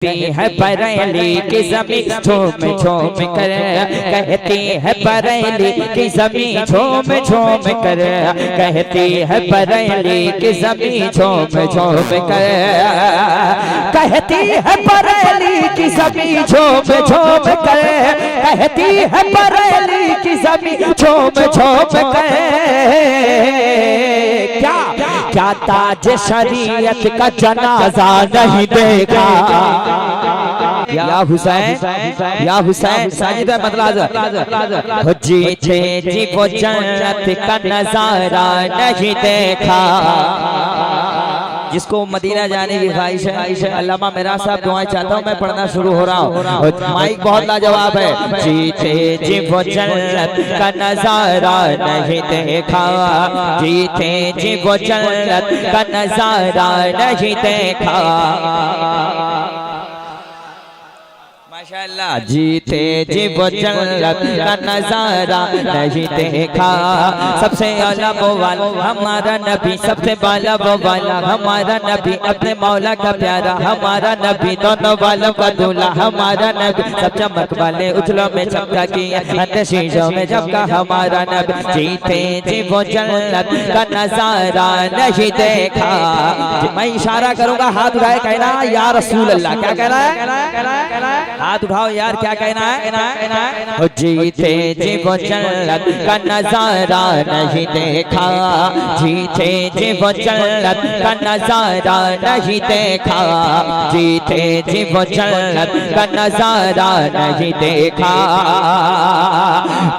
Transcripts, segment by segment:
कहती है बरेली की ज़मीं झूम झूम कर, कहती है बरेली की ज़मीं झूम झूम कर, कहती है बरेली की ज़मीं झूम झूम कर, कहती है बरेली की ज़मीं झूम झूम कर, कहती है बरेली की ज़मीं झूम झूम कर। क्या ताज शरीयत का जनाजा नहीं देखा? या हुसैन साजिद मतलब जीते जी वो जन्नत का नजारा नहीं देखा। जिसको मदीना जाने की ख्वाहिश है, अल्लामा मेरा साहब दुआएं चाहता हूँ, मैं पढ़ना शुरू हो रहा हूँ। माइक बहुत लाजवाब है। जीते जी वो जन्नत का नजारा नहीं देखा, जीते जी वो जन्नत का नजारा नहीं देखा। माशाअल्लाह। जीते जी वो जन्नत का नजारा नहीं देखा। सबसे आला वो वाला हमारा नबी, सबसे बाला वो वाला हमारा नबी, अपने मौला का प्यारा हमारा नबी, दोनों वालों का दूल्हा हमारा नबी। सब चमक वाले उछलों में चमका किया, अंदर शीशों में चमका हमारा नबी। जीते जी वो जन्नत का नजारा नहीं देखा। मैं इशारा करूंगा, हाथ उठाए कहना या रसूल अल्लाह। क्या कहना है? हाथ उठाओ यार, क्या कहना है? जीते जी वो जन्नत का नजारा नहीं देखा, जीते जी वो जन्नत का नजारा नहीं देखा, जीते जी वो जन्नत का नजारा नहीं देखा,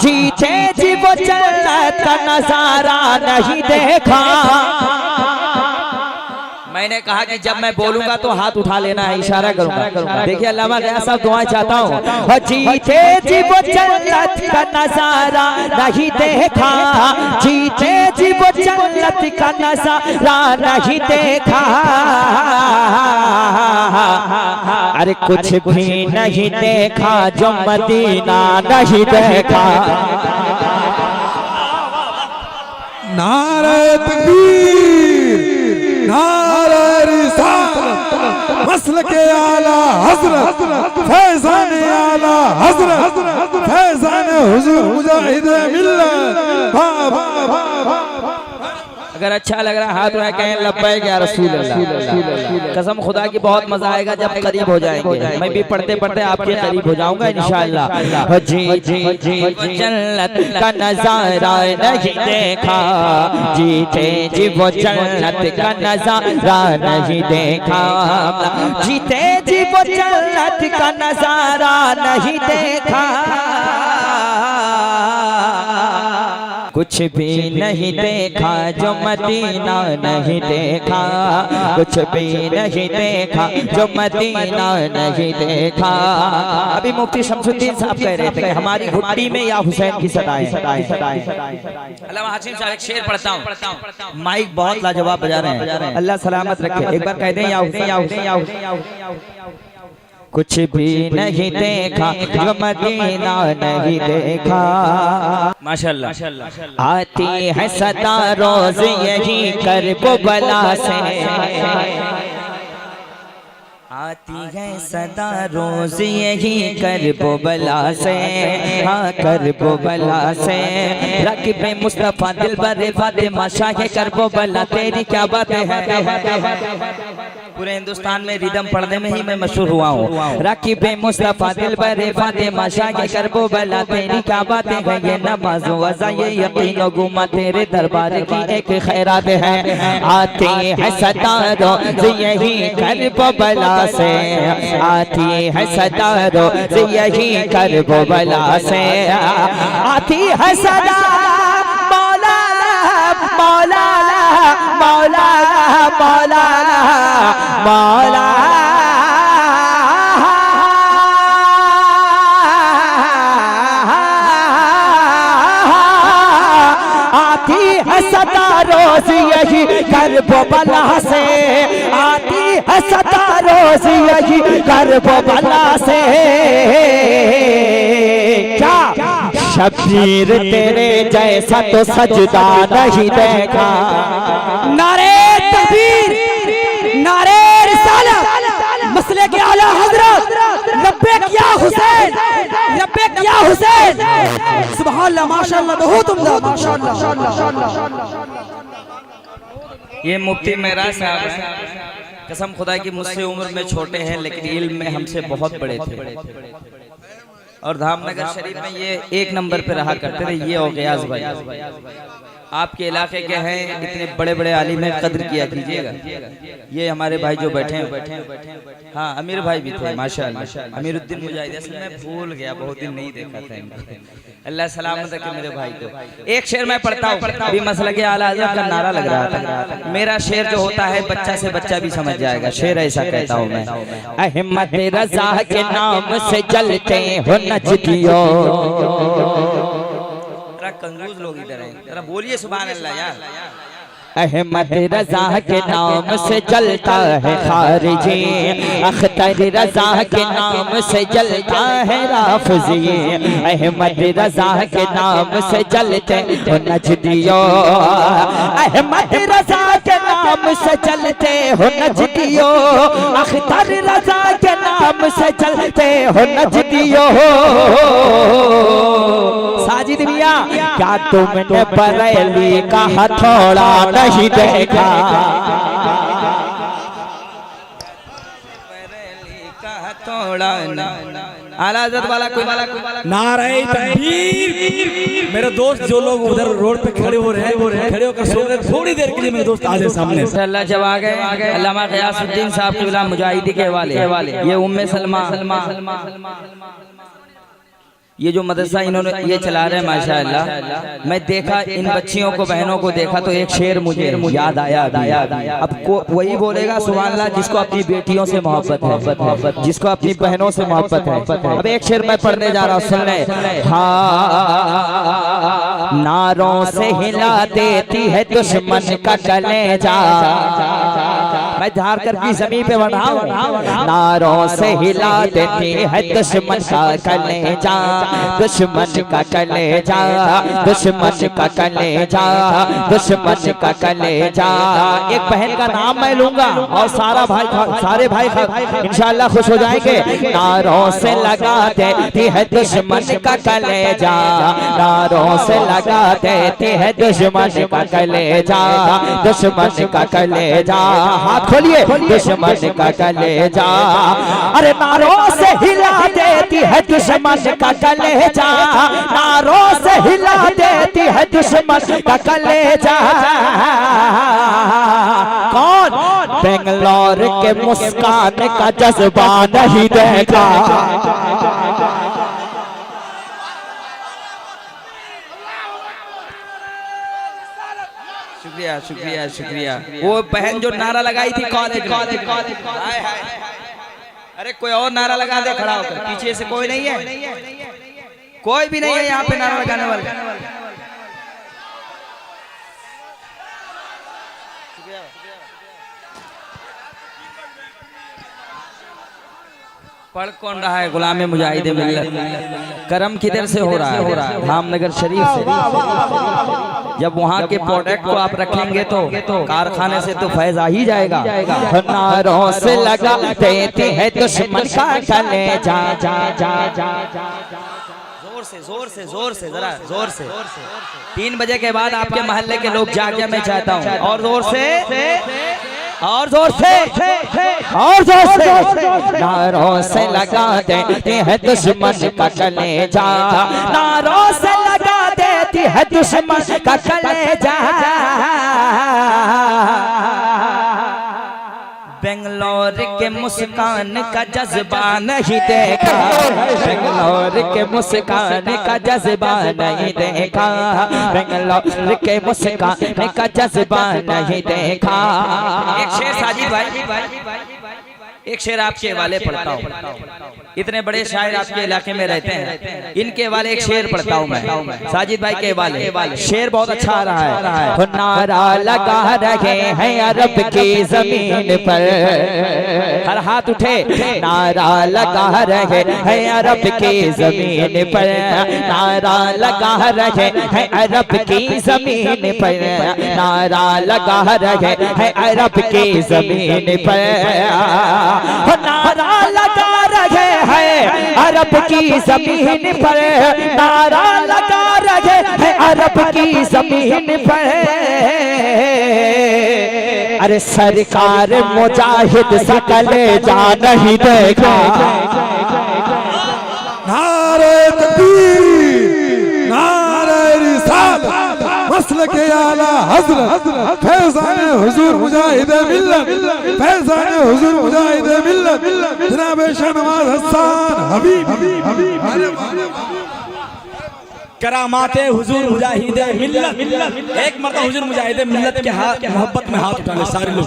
जीते जी वो जन्नत का नजारा नहीं देखा। मैंने कहा कि जब मैं बोलूंगा तो हाथ उठा लेना है, इशारा करूंगा। देखिए अल्लामा गया साहब दुआ चाहता हूँ। जीते जी वो जन्नत का नजारा नहीं देखा, जीते जी वो जन्नत का नजारा नहीं देखा। अरे कुछ भी नहीं देखा जो मदीना नहीं देखा। नारे तकबीर, नारे रिसालत, मसल के आला हजरत, फैज़ान आला हजरत, फैज़ान हुजूर मुजाहिद मिल्लत। अगर अच्छा लग रहा है हाथ में कहें लब्बैक या रसूल अल्लाह। कसम खुदा की बहुत मजा आएगा जब करीब हो जाएंगे। मैं भी पढ़ते पढ़ते आपके करीब हो जाऊंगा इंशाअल्लाह। जी जी जी जन्नत का नजारा नहीं देखा, जीते जी वो जन्नत का नजारा नहीं देखा, जीते जी वो जन्नत का नजारा नहीं देखा। कुछ भी नहीं देखा जो मदीना नहीं देखा, कुछ भी नहीं देखा जो मदीना नहीं देखा। अभी मुफ्ती शमसुद्दीन साहब कह रहे थे हमारी घुट्टी में या हुसैन की सदाएं। अल्लामा हाशिम साहब एक शेर पढ़ता हूँ। माइक बहुत लाजवाब बजा रहे हैं, अल्लाह सलामत रखे। एक बार कह दें या हुसैन या हुसैन या हुसैन। कुछ भी नहीं देखा जो मदीना नहीं देखा। माशाअल्लाह। आती है सदा रोज यही करबो बला से, आती है सदा रोज यही करबो बला से, हाँ करबो बला से। रकीबे मुस्तफा दिल बरे फातिमा शाह करबो बला, तेरी क्या बात है। पूरे हिंदुस्तान में रिदम पढ़ने में ही मैं मशहूर हुआ हूँ। रकीबे मुस्तफा दिल बरे फातिमा शाह करबो बला, तेरी क्या बात है। ये नमाज वज़ा ये यकीन गुमा तेरे दरबार की एक खैरात है। आती है सदा रोज यही करबो बला से, आती है सदा रोज यही करबो बला से, आती है सदा मौला मौला मौला मौला मौला। आती है सदा रोज यही करबो बला से, आती है सदा रोज यही करबो बला से। क्या शबीर तेरे जैसा तो सजदा नहीं देखा। नारे तकबीर, नारे रिसालत, मसले के आला हज़रत लब्बैक या हुसैन, लब्बैक या हुसैन। सुभान अल्लाह, माशाअल्लाह, बहुत उम्दा, माशाअल्लाह। ये मुफ्ती मेराज साहब हैं, कसम खुदा की मुझसे उम्र में छोटे हैं लेकिन इल्म में हमसे बहुत बड़े थे और धामनगर शरीफ में ये एक नंबर पे रहा करते थे। ये हो गयास भाई, आपके इलाके के हैं, इतने बड़े बड़े आलिम हैं, कद्र किया कीजिएगा। ये हमारे भाई जो बैठे हैं, हाँ अमीर भाई भी थे माशाअल्लाह, अमीरुद्दीन मुजाहिद, असल में भूल गया, बहुत दिन नहीं देखा था इनको। अल्लाह सलामत रखे मेरे भाई को। एक शेर मैं पढ़ता हूँ, अभी मसलक के आला हज़रत का नारा लग रहा था। मेरा शेर जो होता है बच्चा से बच्चा भी समझ जाएगा। शेर ऐसा कहता हूँ मैं, अहमद रज़ा के नाम से जलते हो नजदियो। कंजूस लोग इधर हैं, जरा बोलिए सुभान अल्लाह यार। अहमद रज़ा के नाम से जलता है खारिजी, अख्तर रज़ा के नाम से जलता है राफ़ज़ी। अहमद रज़ा के नाम से जलते हो नजदियो, अहमद रज़ा के नाम से जलते हो नजदियो, अख्तर रज़ा के नाम से जलते हो नजदियो। साजिद मियां, क्या तुमने बरेली का हथौड़ा नहीं देखा? बरेली का हथौड़ा आला हज़रत वाला कोई नारे तकबीर। मेरे दोस्त जो लोग उधर रोड पे खड़े हो रहे हैं, खड़े होकर सो रहे हैं, थोड़ी देर के लिए मेरे दोस्त आ जाए सामने। अल्लाह जब आ गए अल्लामा ग़ियासुद्दीन साहब क़िबला मुजाहिदी के वाले, ये उम्मे सलमा, ये जो मदरसा इन्होंने ये चला रहे हैं माशाअल्लाह। मैं देखा इन बच्चियों को, बहनों को देखा तो एक शेर मुझे याद आया। अब वही बोलेगा सुभान अल्लाह जिसको अपनी बेटियों से मोहब्बत है, जिसको अपनी बहनों से मोहब्बत है। अब एक शेर मैं पढ़ने जा रहा हूँ, सुन ले। हाँ नारों से हिला देती है दुश्मन का कलेजा, मैं झाड़ कर की जमीन पे बढ़ाऊं। नारों से हिला देती है दुश्मन का कलेजा, दुश्मन का कलेजा, दुश्मन का कलेजा, दुश्मन का कलेजा। एक बहन का नाम मैं लूंगा और सारे भाई इंशाअल्लाह खुश हो जाएंगे। नारों से लगा देती है दुश्मन का कलेजा, नारों से लगा देती है दुश्मन का कलेजा, दुश्मन का कलेजा। हाथ खोलिए, दुश्मन का कलेजा। अरे नारों से हिला देती है दुश्मन का कलेजा, नारों से हिला देती है दुश्मन का कलेजा। कौन? बेंगलोर के मुस्कान का जज्बा नहीं देखा। शुक्रिया शुक्रिया शुक्रिया। वो बहन जो नारा लगाई थी कॉलेज, अरे कोई और नारा लगा दे खड़ा होकर। पीछे से कोई नहीं है, कोई भी नहीं है यहाँ पे नारा लगाने वाला। पढ़ कौन रहा है? गुलाम मुजाहिद मिल्लत। करम किधर से हो रहा है? धामनगर शरीफ से। जब वहाँ के प्रोडक्ट को आप रखेंगे तो कारखाने से तो फैज आ ही जाएगा। नारों से लगा देते हैं दुश्मन का कलेजा, जा जा जा जा। जोर से जोर से जोर से, जरा जोर से। 3 बजे के बाद आपके मोहल्ले के लोग जागे, मैं चाहता हूँ और जोर से और जोर से और जोर से। नारों से लगा देते हैं दुश्मन का कलेजा, नारों से लगा देती है दुश्मन का कलेजा। बेंगलोर के मुस्कान का जज्बा नहीं देखा, बेंगलोर के मुस्कान का जज्बा नहीं देखा, बेंगलोर के मुस्कान का जज्बा नहीं देखा। एक शेर साजिद भाई, एक शेर आपके वाले पढ़ता हूँ। इतने बड़े शायर आपके इलाके में रहते हैं, इनके वाले एक शेर पढ़ता हूँ मैं। साजिद भाई के वाले शेर बहुत अच्छा आ रहा है। नारा लगा रहे हैं अरब की जमीन पर, हर हाथ उठे। नारा लगा रहे हैं अरब की जमीन पर, नारा लगा रहे हैं अरब की जमीन पर, नारा लगा रहे हैं अरब की जमीन पर, नारा लगा रहे अरब की जमीन पर नारा लगा रहे हैं, अरब की जमीन पर। अरे सरकार मुजाहिद सकल जा नहीं देखा। नारे तकबीर, नारे रिसालत, मसलक आला हज़रत फैज़ान हुज़ूर मुजाहिद मिल्लत, फैज़ान हुज़ूर मुजाहिद मिल्लत जनाब शाहनवाज़ हसन हबीब। करामाते हुजूर मुजाहिदे मिल्लत। एक मरतबा हुजूर मुजाहिदे मिल्लत के हाथ मोहब्बत में हाथ उठा ले सारे लोग।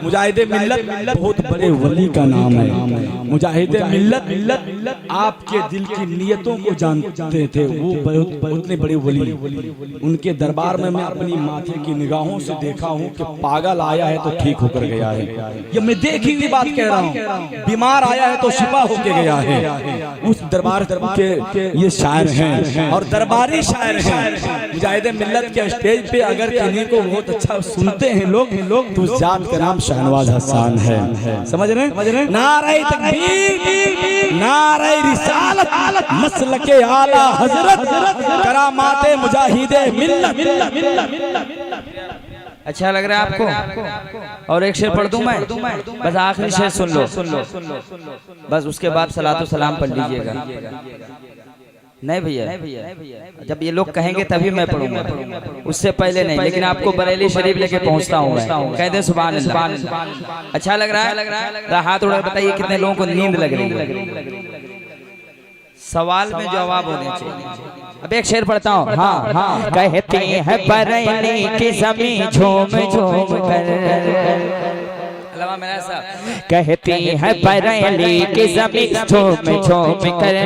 मुजाहिदे मिल्लत बहुत बड़े वली का नाम है। मुजाहिदे मिल्लत आपके दिल की नियतों को जानते थे, वो उतने बड़े वली। उनके दरबार में मैं अपनी माथे की निगाहों से देखा हूँ कि पागल आया है तो ठीक होकर गया है। ये मैं देखी हुई बात कह रहा हूँ। बीमार आया है तो शिफा होके गया है। उस दरबार के ये शायर हैं और दरबारी शायर हैं। मुजाहिदे मिल्लत के स्टेज पे अगर किन्हीं को बहुत अच्छा सुनते हैं लोग तो उस जात का नाम शाहनवाज़ हसन है। समझ रहे हैं? नारे तकबीर, नारे रिसालत, मसलके आला हज़रत, करामाते मुजाहिदे मिल्लत। अच्छा लग रहा है आपको? और एक शेर पढ़ दूं मैं, बस आखिरी शेर सुन लो, बस उसके बाद सलातो सलाम पढ़ लीजिएगा। नहीं भैया, जब ये लोग कहेंगे तभी मैं पढ़ूंगा, उससे पहले नहीं। लेकिन आपको बरेली शरीफ लेके पहुंचता हूँ मैं। कह दे सुभान अल्लाह। अच्छा लग रहा है? हाथ उड़ा बताइए कितने लोगों को नींद लग रही है। सवाल में जवाब होने चाहिए। अब एक शेर पढ़ता हूँ। हाँ, कहती है बरेली की ज़मीं झूम झूम कर, कहती है बरेली की ज़मीं झूम झूम कर,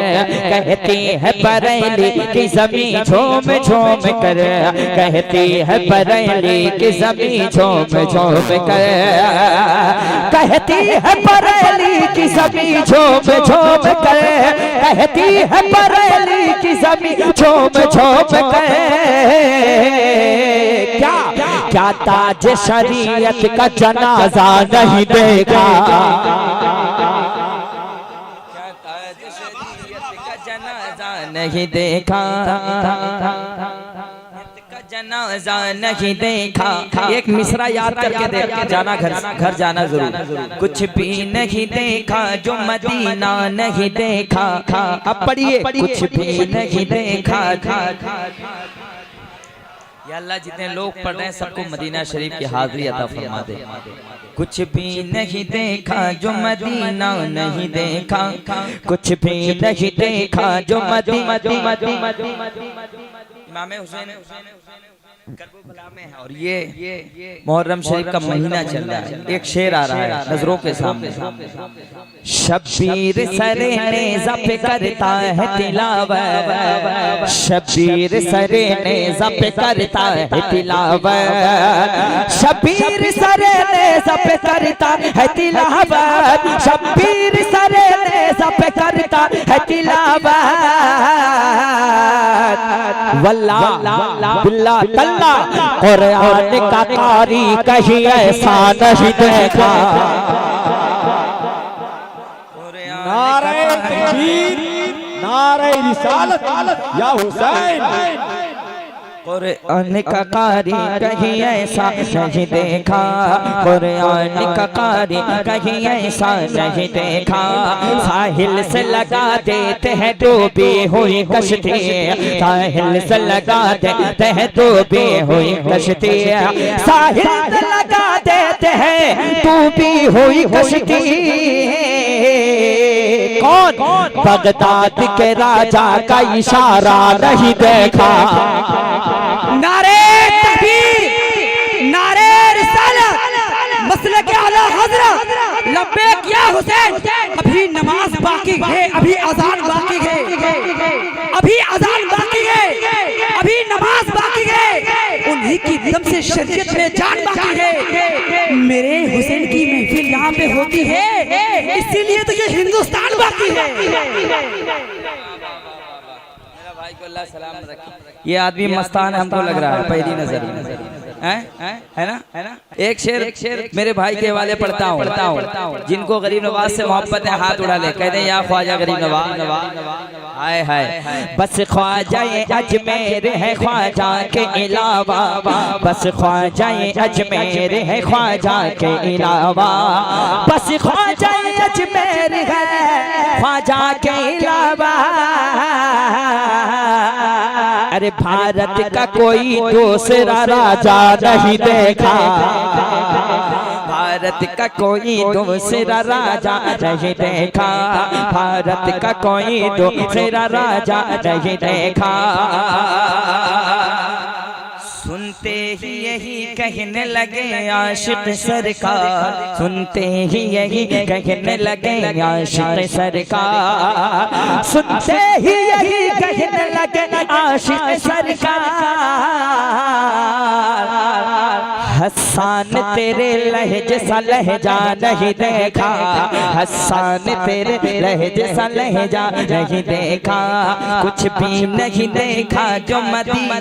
कहती है बरेली की ज़मीं झूम झूम कर, कहती है बरेली की ज़मीं झूम झूम कर, कहती है बरेली की ज़मीं झूम झूम कर, कहती है बरेली की ज़मीं झूम झूम कर। क्या ताज शरीयत का जनाजा नहीं देखा? क्या ताज शरीयत का जनाजा नहीं देखा? जनाजा नहीं देखा। एक मिसरा याद करके देख जाना, घर जाना जरूर। कुछ भी नहीं देखा जो मदीना नहीं देखा। अब पढ़िए, कुछ भी नहीं देखा। या अल्लाह जितने लोग पढ़ रहे हैं सबको मदीना शरीफ की हाजिरी अता फरमा दे। कुछ भी नहीं देखा जो मदीना नहीं देखा, कुछ भी नहीं देखा जो मदीना। इमाम हुसैन करबला में है और ये मुहर्रम शरीफ का महीना चल रहा है। एक शेर आ रहा है नजरों के सामने। शब्बीर सरे नेज़ा पे करता है तिलावत, शब्बीर सरे नेज़ा पे करता है तिलावत, शब्बीर सरे नेज़ा पे करता है तिलावत, शब्बीर सरे नेज़ा पे करता है तिलावत। वल्लाह बिल्लाह तल्ला कुरान का कारी कहीं ऐसा नहीं देखा। नारे तकबीर, नारे रिसालत या हुसैन। कुरान का कारी कहीं ऐसा नहीं देखा, कुरान का कारी कहीं ऐसा नहीं देखा। साहिल से लगा देते हैं डूबी हुई कश्ती, साहिल से लगा देते हैं डूबी हुई कश्ती, साहिल से लगा देते हैं डूबी हुई कश्ती। कौन? बगदाद के राजा का इशारा नहीं देखा। नारे तकबीर, नारे रिसालत, मसलक आला हज़रत, लब्बैक या हुसैन। अभी नमाज बाकी है, अभी अज़ान बाकी है, अभी अज़ान बाकी है, अभी नमाज बाकी है। उन्हीं की दम से शरीयत में जान बाकी है। मेरे हुसैन की महफिल यहाँ पे होती है, इसीलिए तो ये हिंदुस्तान बाकी है। भाई को अल्लाह सलाम रखे। ये आदमी मस्तान हमको लग रहा है पहली नजर में। है ना। एक शेर मेरे भाई के हवाले पढ़ता हूँ, जिनको गरीब नवाज से मोहब्बत है हाथ उड़ा ले, कहते हैं या ख्वाजा गरीब नवाज। हाय हाय बस ख्वाजा अजमेर है ख्वाजा के अलावा, बस ख्वाजा अजमेर है ख्वाजा के अलावा, बस ख्वाजा अजमेर है ख्वाजा के अलावा। अरे भारत का कोई दूसरा राजा नहीं देखा, भारत का कोई दूसरा राजा नहीं देखा, भारत का कोई दूसरा राजा नहीं देखा। सुनते ही यही कहने लगे आशिक सरकार, सुनते ही यही कहने लगे आशिक सरकार, सुनते ही यही कहने लगे आशिक सरकार। हसन तेरे लहजे सा लहजा नहीं देखा, हसन तेरे लहजे सा लहजा नहीं देखा, कुछ भी नहीं देखा जो मदीना